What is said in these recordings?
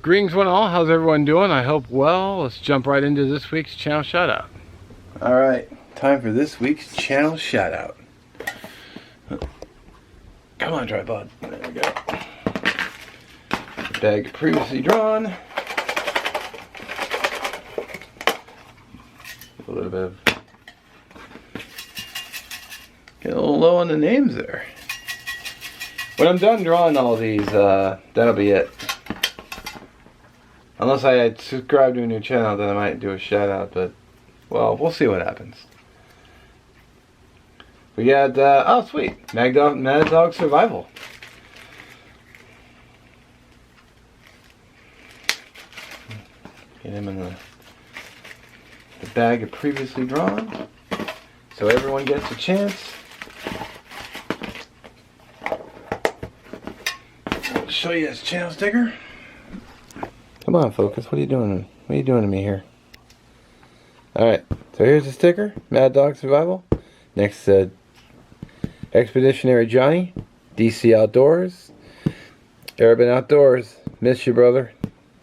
Greetings one all, how's everyone doing? I hope well. Let's jump right into this week's channel shout out. Alright, time for this week's channel shout out. Come on, tripod. There we go. Bag previously drawn. A little bit of... Get a little low on the names there. When I'm done drawing all these, that'll be it. Unless I subscribe to a new channel, then I might do a shout out, but, well, we'll see what happens. We got, oh sweet, Mad Dog Survival. Get him in the bag of previously drawn, so everyone gets a chance. I'll show you his channel sticker. Come on, focus. What are you doing? What are you doing to me here? Alright, so here's the sticker. Mad Dog Survival. Next, Expeditionary Johnny. DC Outdoors. Urban Outdoors. Miss you, brother.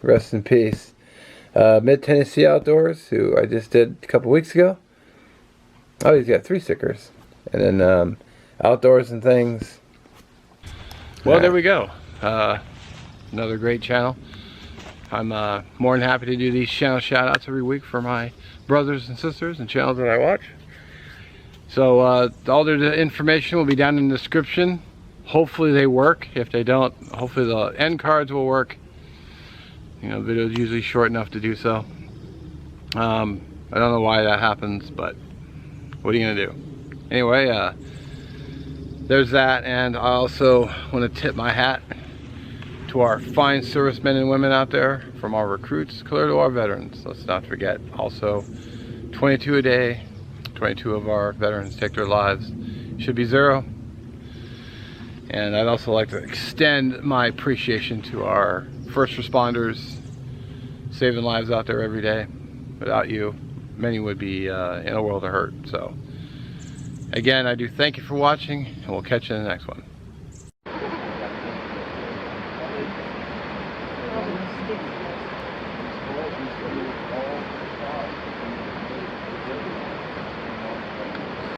Rest in peace. Mid Tennessee Outdoors, who I just did a couple weeks ago. Oh, he's got 3 stickers. And then, Outdoors and Things. Well, there we go. Another great channel. I'm more than happy to do these channel shout outs every week for my brothers and sisters and channels that I watch. So all their information will be down in the description. Hopefully they work. If they don't, hopefully the end cards will work. You know, the video is usually short enough to do so. I don't know why that happens, but what are you gonna do? Anyway, there's that, and I also want to tip my hat to our fine servicemen and women out there, from our recruits clear to our veterans. Let's not forget, also 22 a day, 22 of our veterans take their lives. Should be 0. And I'd also like to extend my appreciation to our first responders saving lives out there every day. Without you, many would be in a world of hurt. So again, I do thank you for watching, and we'll catch you in the next one.